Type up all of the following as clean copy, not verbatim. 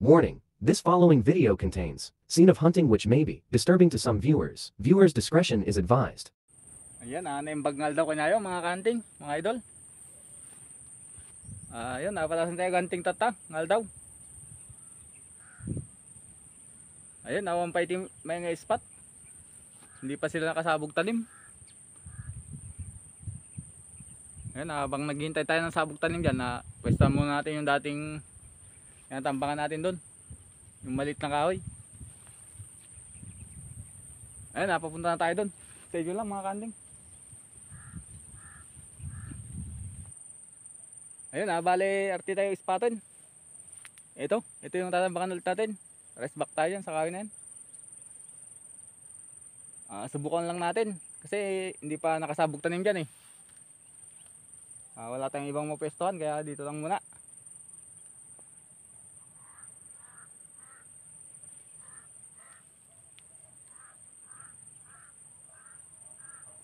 Warning, this following video contains scene of hunting which may be disturbing to some viewers. Viewers' discretion is advised. Ayan, naimbag ngal daw kanyayo mga kanting, mga idol. Ayun, napalasan tayo ganting tata, ngal daw. Ayun, awan pa itim may nga spot. Hindi pa sila nakasabog talim. Ayun, habang naghihintay tayo ng sabog talim dyan, pwesta muna natin yung dating tambangan natin doon. Yung maliit na kahoy. Ayun, napapunta na tayo doon. Stay tuned lang mga kanting. Ayun, bale arti tayo ispatin. Ito yung tatambakan ulit natin. Rest back tayo dyan sa kahoy na yan. Subukan lang natin kasi hindi pa nakasabog tanim dyan eh. Wala tayong ibang mapwestuhan kaya dito lang muna.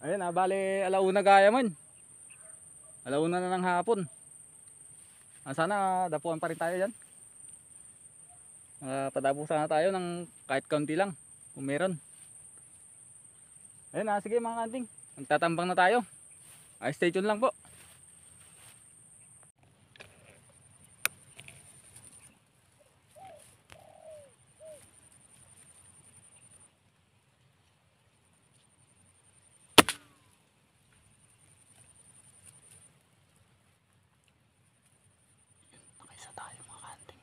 Ayun, bale alauna gaya man. Alauna na ng hapon. Sana dapuan pa rin tayo dyan. Padapo sana tayo ng kahit kaunti lang kung meron. Ayun, sige mga kanting, magtatambang na tayo. Stay tuned lang po. Nakaisa tayo mga kanting.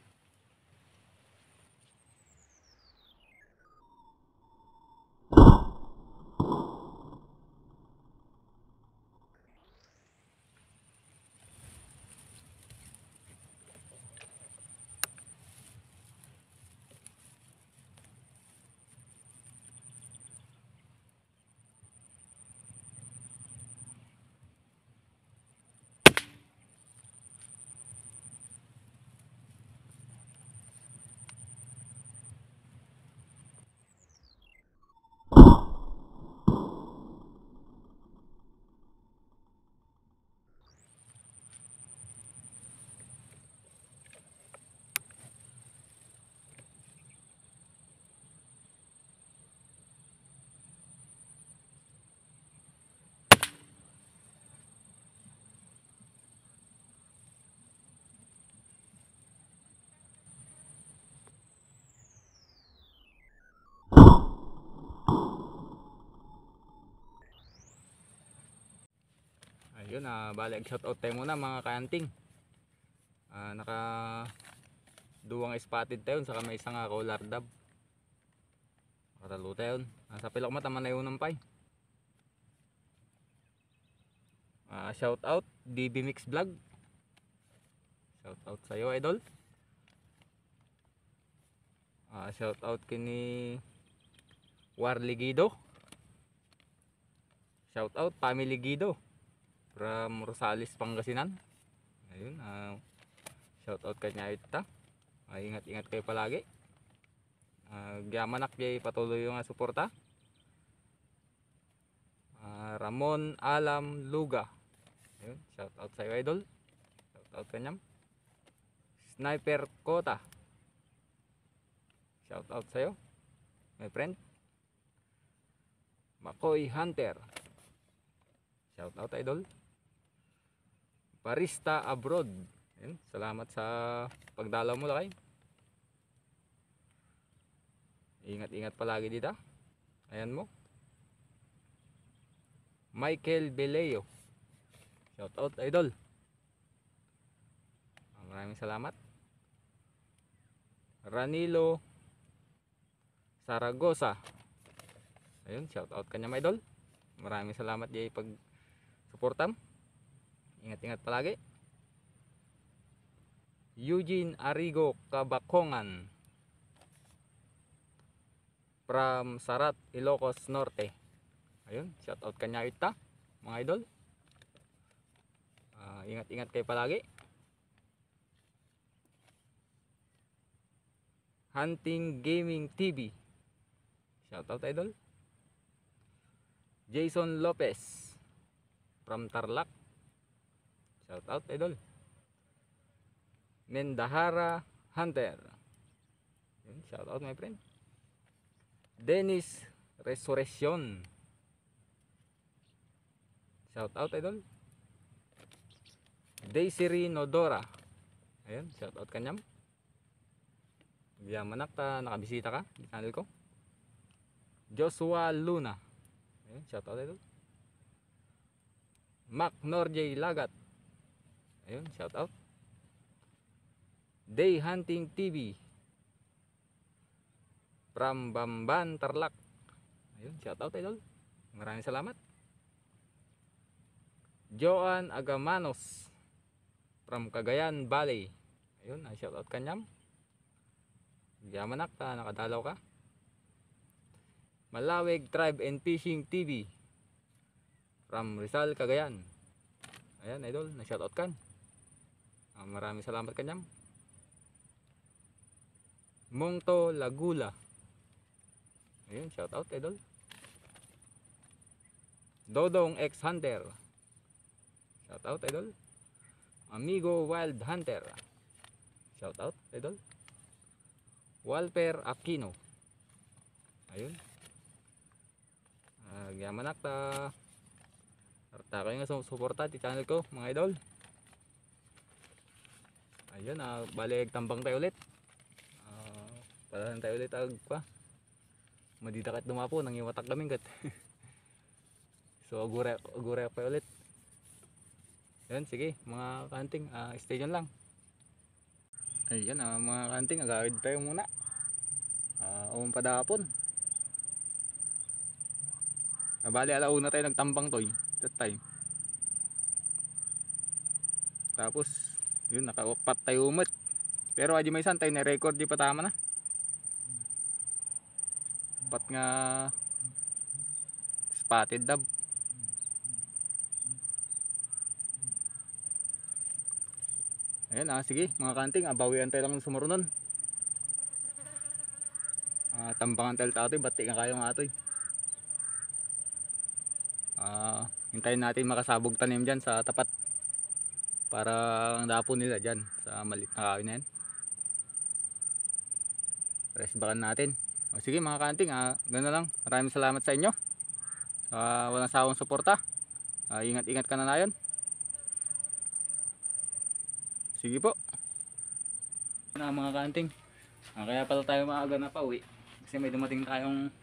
Ayun, bale shoutout tayo muna mga kanting. Naka duwang spotted tayo saka may isang collar dab. Nakatalo tayo. Sa pilok mata man na yun ng pay. Shoutout DB Mix Vlog. Shoutout sa'yo idol. Shoutout kini Warly Guido. Shoutout Family Guido from Rosales, Pangasinan. Ayun, shoutout kanya ita. Ingat-ingat kayo palagi. Gyamanak jay patuloy yung suporta. Ramon Alam Luga. Ayun, shoutout sa iyo idol. Shoutout kanyam. Sniper Kota. Shoutout sa iyo, my friend. Makoy Hunter. Shoutout idol. Barista Abroad. Ayun, salamat sa pagdalaw mo lakay. Ingat-ingat palagi dito. Ayan mo. Michael Beleo. Shoutout idol. Maraming salamat. Ranilo Saragosa. Ayun, shoutout kanya my idol. Maraming salamat di pag suportam. Ingat-ingat palagi. Eugene Arigo Kabakongan from Sarat, Ilocos Norte. Ayun, shoutout kanya ita mga idol. Ingat-ingat kayo palagi. Hunting Gaming TV. Shoutout idol. Jason Lopez from Tarlac. Shoutout idol. Mendahara Hunter. Yun, shout out my friend. Dennis Resurrection. Shout out idol. Daisy Nodora. Ayun, shout out kanyam. Yamanak ta nakabisita ka sa channel ko. Joshua Luna. Ayun, shout out idol. Mac Norjay Lagat. Ayun, shout out. Day Hunting TV from Bamban, Tarlac. Ayun, shout out idol. Maraming salamat. Joan Agamanos from Cagayan Valley. Ayun, shout out kanyam. Yamanak ta nakadalaw ka. Malawig Tribe and Fishing TV from Rizal, Cagayan. Ayan idol, na shout out kan. Maraming salamat kanyam. Mongto Lagula. Ayun, shout out idol. Dodong X Hunter. Shout out idol. Amigo Wild Hunter. Shout out idol. Walper Aquino. Ayun. Yamanak ta. Arta kayo nga suporta ti channel ko mga idol. Ayun, balik tambang tayo ulit. Palahan tayo ulit pa. Madidakat dumapo nang iwatak kaming kat. So agure pa ulit. Yan, sige mga kanting, stay dyan lang. Ayan mga kanting, agawid tayo muna. Padapon. Bali alauna tayo nagtambang toy that time. Tapos yun, nakaupat tayo umot. Pero adi may santay na record di pa tama na. Pat nga spotted dab. Ayan, sige mga kanting, bawian tayo lang sumuro nun. Tambangan tayo tatoy, bati nga kayo nga atoy. Hintayin natin makasabog tanim dyan sa tapat. Para ang dapo nila dyan sa maliit na kawin na yan. Press bakan natin. Sige mga kanting, gano'n lang. Maraming salamat sa inyo. Walang sawang suporta. Ingat-ingat ka na yun. Sige po. Mga kanting, kaya pala tayo maaga na pauwi kasi may dumating tayong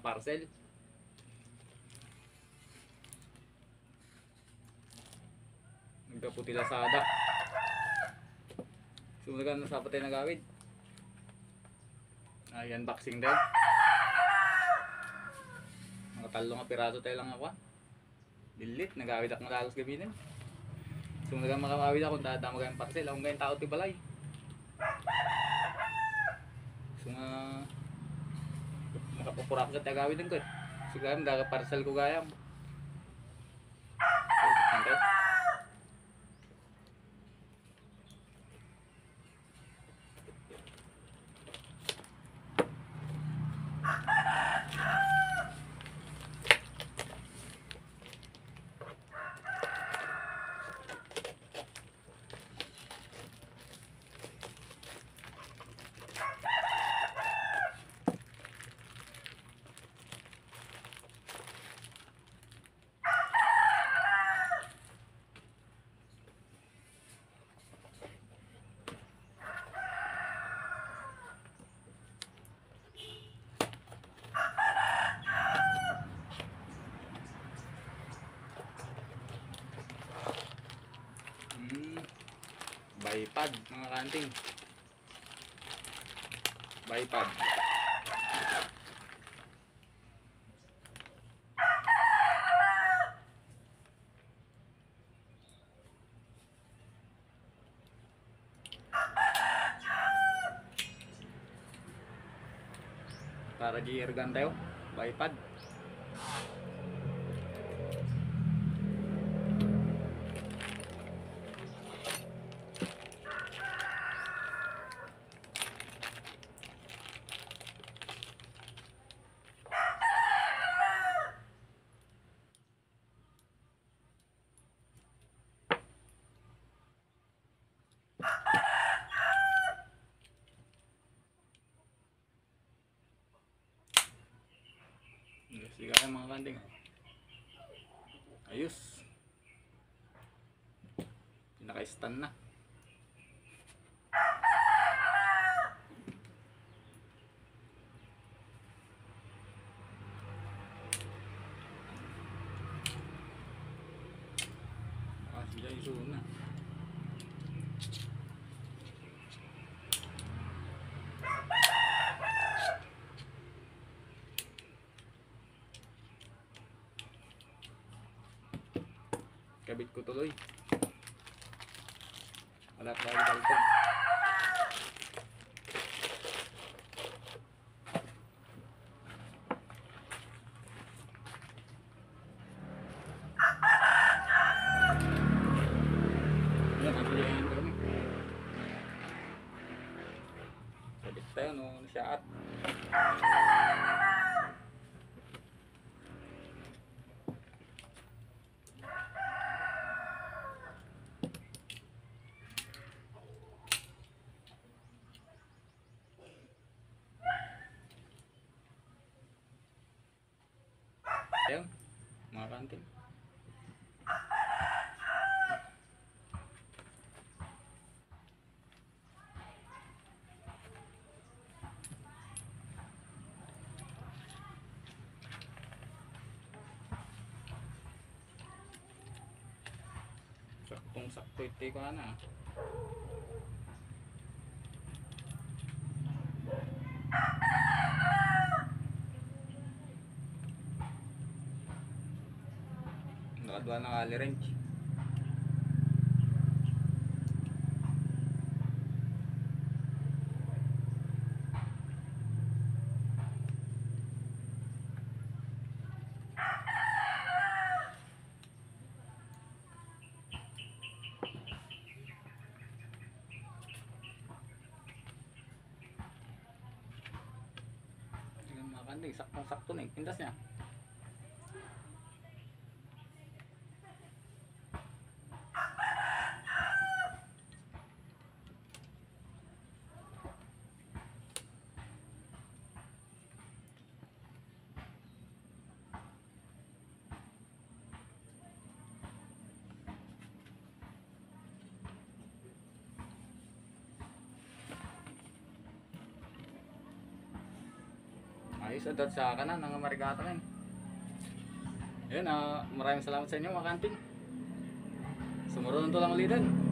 parcel. Nagkaputi Lazada. Sumunagan na sa patay na gawid. Unboxing daw. Mga talong nga piraso tayo lang ako. Dilit, nagawid ako madalos gamitin. Sumunagan makamawid ako, dadama kayong parcel. Akong gayong tao ti balay. Nakapupurak ka tagawid ng kot. Sigam daga parcel ko gayam. Okay. Bipad mga kanting. Bipad. Para gi-ergan tayo. Bipad. Sigahan mga kanding. Ayos. Pinaka-stand na. Sila yung na. Kabit ko tuloy. Wala pa lagi balton. Yan, napilayan kami. Kabit tayo no, nasyaat. Ayan, mga kantin. Saktong sakto ito ko na. Nakadwa ng ali wrench. Ayan mga kanding, saktong sakto na yung pindas niya. Ayos, adat sa kanan ng marigata ngayon. Ayun, maraming salamat sa inyo mga kanting. Sumurunod to lang ulitin.